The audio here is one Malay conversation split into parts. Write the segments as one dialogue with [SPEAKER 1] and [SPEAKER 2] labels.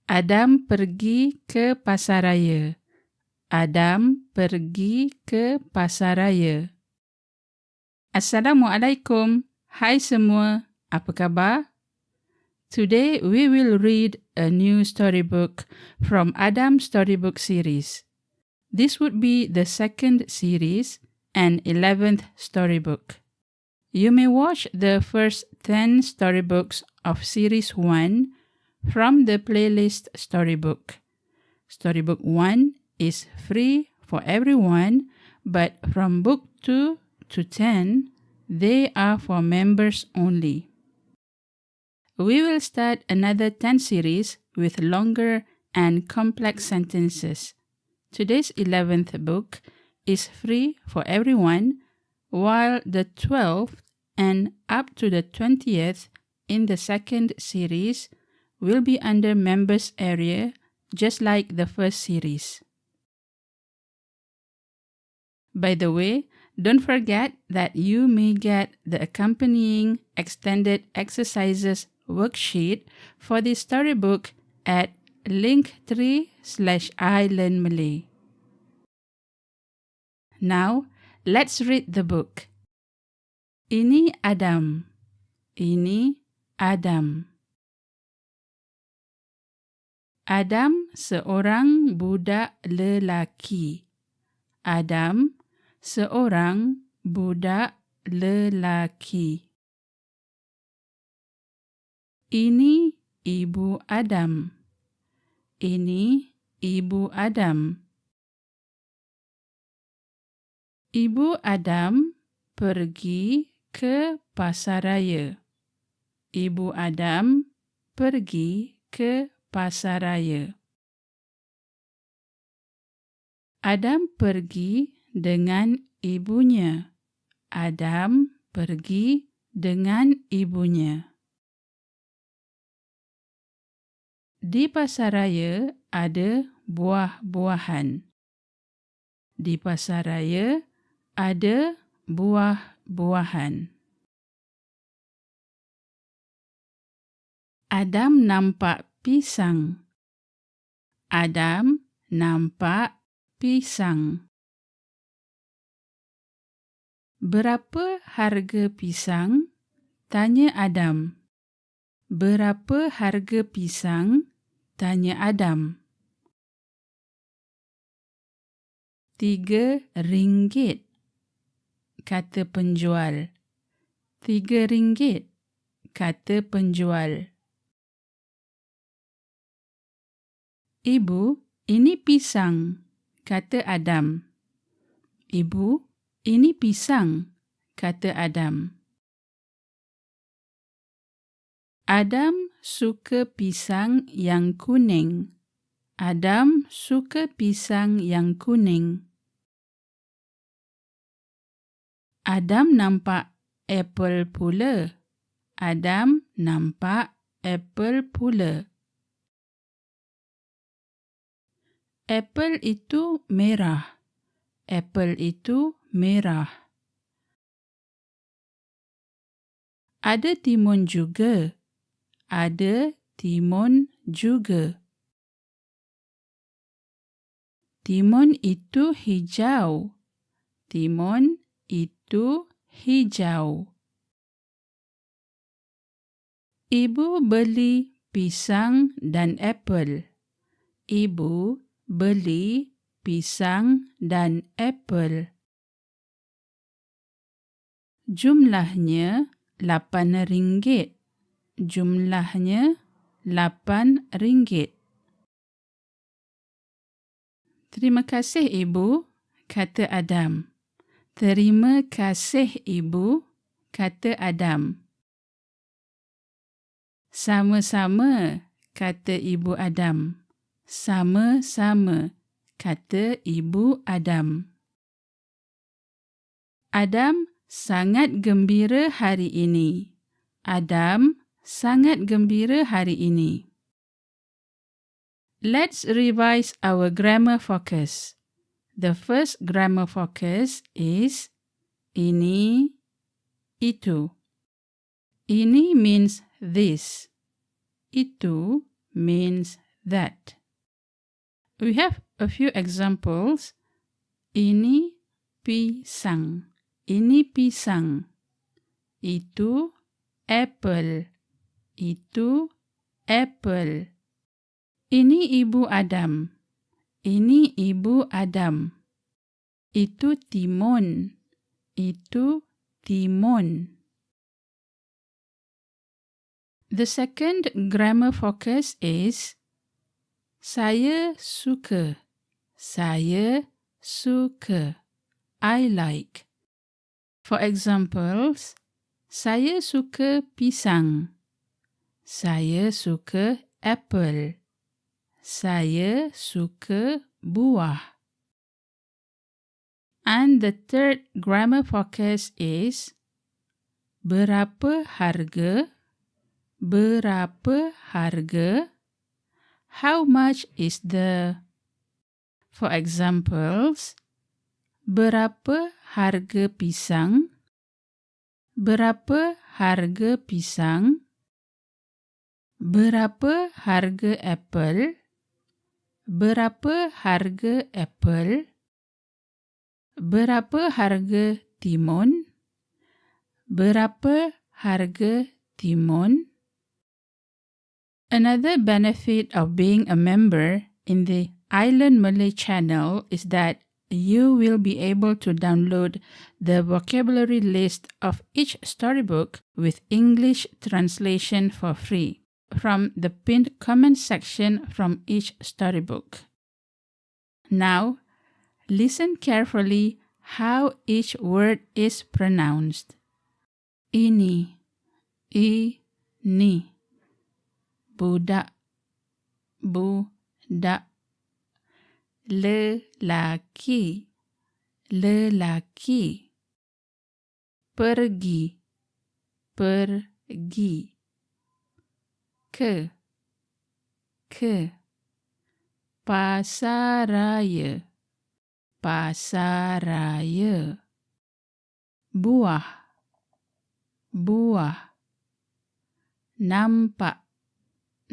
[SPEAKER 1] Adam pergi ke pasaraya. Adam pergi ke pasaraya. Assalamualaikum. Hai semua. Apa khabar? Today we will read a new storybook from Adam Storybook series. This would be the second series and 11th storybook. You may watch the first 10 storybooks of series 1 from the playlist Storybook. Storybook 1 is free for everyone, but from book 2 to 10, they are for members only. We will start another 10 series with longer and complex sentences. Today's 11th book is free for everyone, while the 12th and up to the 20th in the second series will be under members area, just like the first series. By the way, don't forget that you may get the accompanying extended exercises worksheet for the storybook at linktree/iLearnMalay. Now, let's read the book. Ini Adam. Ini Adam. Adam seorang budak lelaki. Adam seorang budak lelaki. Ini ibu Adam. Ini ibu Adam. Ibu Adam pergi ke pasaraya. Ibu Adam pergi ke pasaraya. Adam pergi dengan ibunya. Adam pergi dengan ibunya. Di pasaraya ada buah-buahan. Di pasaraya ada buah-buahan. Adam nampak pisang. Adam nampak pisang. Berapa harga pisang? Tanya Adam. Berapa harga pisang? Tanya Adam. 3 ringgit, kata penjual. 3 ringgit, kata penjual. Ibu, ini pisang, kata Adam. Ibu, ini pisang, kata Adam. Adam suka pisang yang kuning. Adam suka pisang yang kuning. Adam nampak apple pula. Adam nampak apple pula. Apple itu merah. Apple itu merah. Ada timun juga. Ada timun juga. Timun itu hijau. Timun itu hijau. Ibu beli pisang dan apple. Ibu beli pisang dan apple. Jumlahnya 8 ringgit. Jumlahnya 8 ringgit. Terima kasih, Ibu, kata Adam. Terima kasih, Ibu, kata Adam. Sama-sama, kata Ibu Adam. Sama-sama, kata Ibu Adam. Adam sangat gembira hari ini. Adam sangat gembira hari ini. Let's revise our grammar focus. The first grammar focus is ini, itu. Ini means this. Itu means that. We have a few examples. Ini pisang. Ini pisang. Itu apple. Itu apple. Ini Ibu Adam. Ini Ibu Adam. Itu timun. Itu timun. The second grammar focus is saya suka. Saya suka. I like. For examples, saya suka pisang. Saya suka apple. Saya suka buah. And the third grammar focus is berapa harga? Berapa harga? How much is the? For examples, berapa harga pisang? Berapa harga pisang? Berapa harga apple? Berapa harga apple? Berapa harga timun? Berapa harga timun? Another benefit of being a member in the Island Malay channel is that you will be able to download the vocabulary list of each storybook with English translation for free from the pinned comment section from each storybook. Now, listen carefully how each word is pronounced. Ini, budak, budak. Lelaki, lelaki. Pergi, pergi. Ke, pasaraya, pasaraya. Buah, buah. Nampak,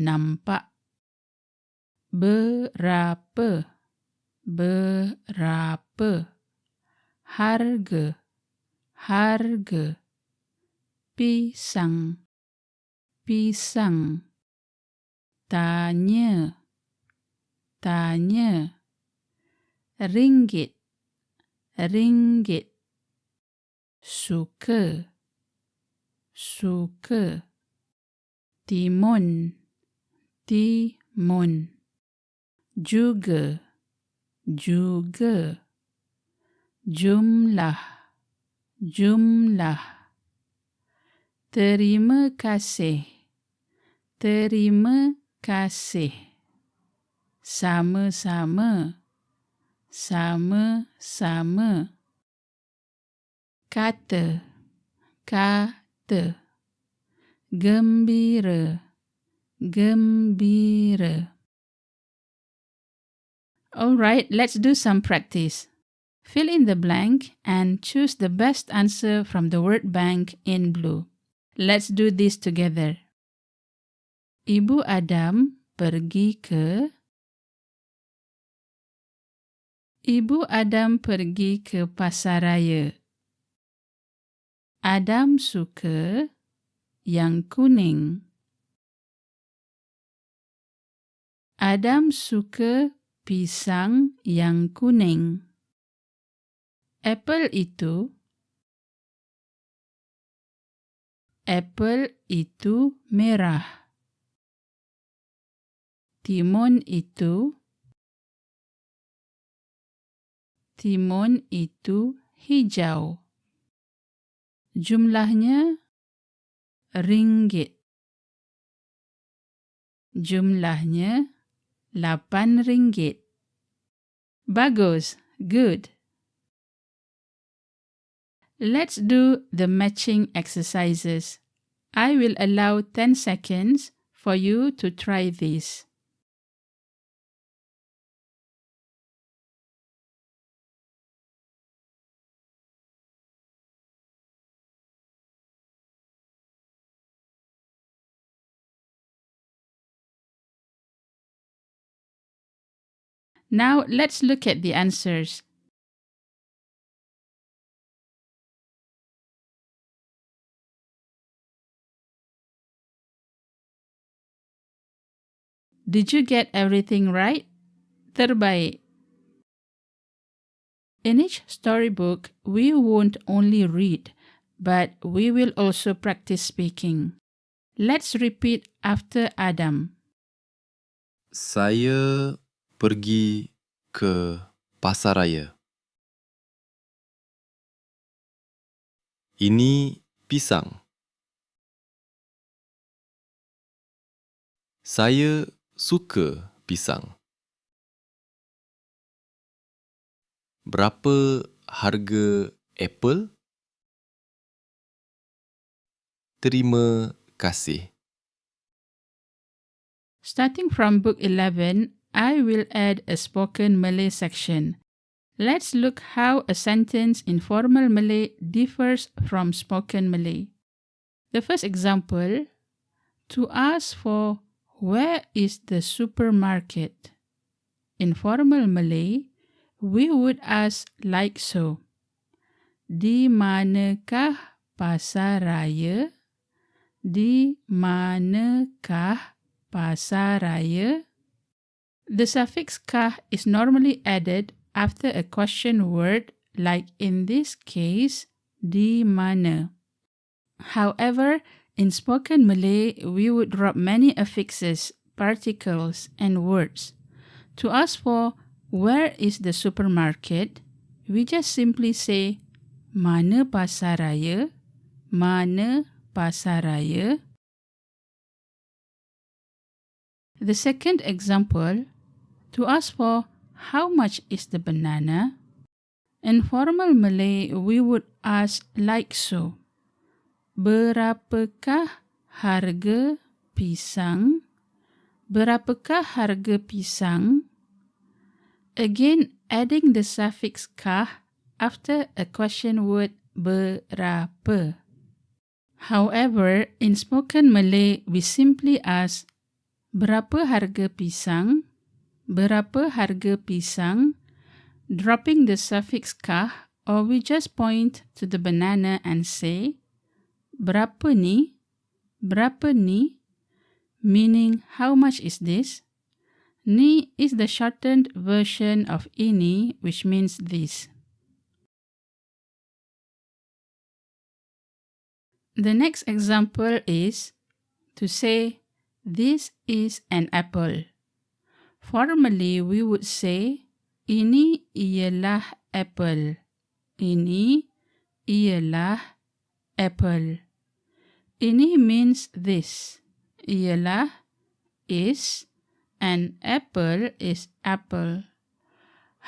[SPEAKER 1] nampak. Berapa, berapa. Harga, harga. Pisang, pisang. Tanya, tanya. Ringgit, ringgit. Suka, suka. Timun, timun. Juga, juga. Jumlah, jumlah. Terima kasih, terima kasih. Sama-sama, sama-sama. Kata, kata. Gembira, gembira. All right, let's do some practice. Fill in the blank and choose the best answer from the word bank in blue. Let's do this together. Ibu Adam pergi ke. Ibu Adam pergi ke pasaraya. Adam suka yang kuning. Adam suka pisang yang kuning. Apple itu merah. Timun itu hijau. Jumlahnya ringgit. Jumlahnya 8 ringgit. Bagus, good. Let's do the matching exercises. I will allow 10 seconds for you to try this. Now let's look at the answers. Did you get everything right? Terbaik. In each storybook, we won't only read, but we will also practice speaking. Let's repeat after Adam.
[SPEAKER 2] Saya pergi ke pasaraya. Ini pisang. Saya suka pisang. Berapa harga apple? Terima kasih.
[SPEAKER 1] Starting from Book 11, I will add a spoken Malay section. Let's look how a sentence in formal Malay differs from spoken Malay. The first example, to ask for where is the supermarket? In formal Malay, we would ask like so. Di manakah pasaraya? Di manakah pasaraya? The suffix kah is normally added after a question word, like in this case, di mana. However, in spoken Malay, we would drop many affixes, particles, and words. To ask for where is the supermarket, we just simply say mana pasaraya, mana pasaraya. The second example, to ask for how much is the banana, in formal Malay we would ask like so. Berapakah harga pisang? Berapakah harga pisang? Again, adding the suffix kah after a question word berapa. However, in spoken Malay, we simply ask, berapa harga pisang? Berapa harga pisang? Dropping the suffix kah, or we just point to the banana and say, berapa ni? Berapa ni? Meaning, how much is this? Ni is the shortened version of ini, which means this. The next example is to say, this is an apple. Formally, we would say, ini ialah apple. Ini ialah apple. Ini means this. Ialah is, and apple is apple.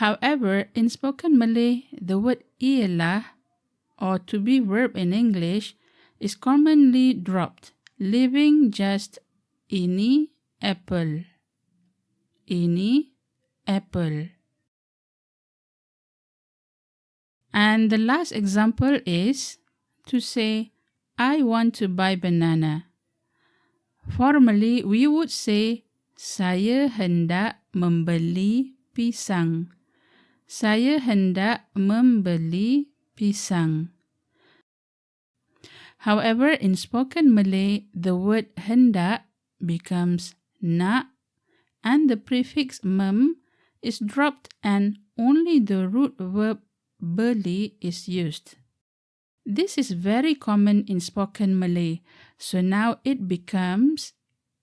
[SPEAKER 1] However, in spoken Malay, the word ialah, or to be verb in English, is commonly dropped, leaving just ini apple. Ini apple. And the last example is to say, I want to buy banana. Formally, we would say, saya hendak membeli pisang. Saya hendak membeli pisang. However, in spoken Malay, the word hendak becomes nak, and the prefix mem is dropped and only the root verb beli is used. This is very common in spoken Malay, so now it becomes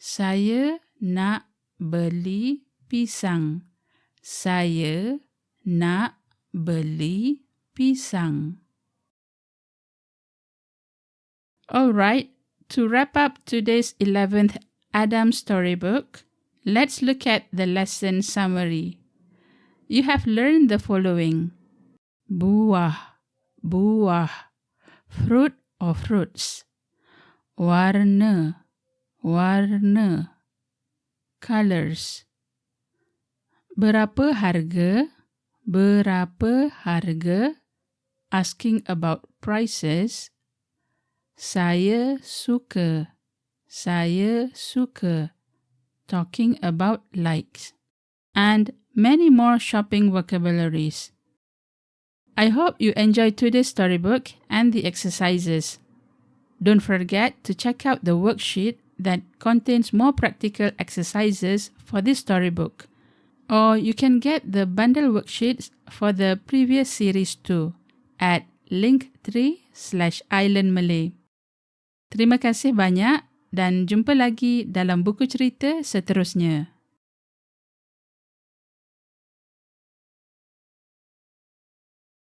[SPEAKER 1] saya nak beli pisang. Saya nak beli pisang. Alright, to wrap up today's 11th Adam storybook, let's look at the lesson summary. You have learned the following. Buah, buah, fruit or fruits. Warna, warna, colors. Berapa harga, berapa harga, asking about prices. Saya suka, talking about likes. And many more shopping vocabularies. I hope you enjoyed today's storybook and the exercises. Don't forget to check out the worksheet that contains more practical exercises for this storybook. Or you can get the bundle worksheets for the previous series too at linktree/islandmalay. Terima kasih banyak dan jumpa lagi dalam buku cerita seterusnya.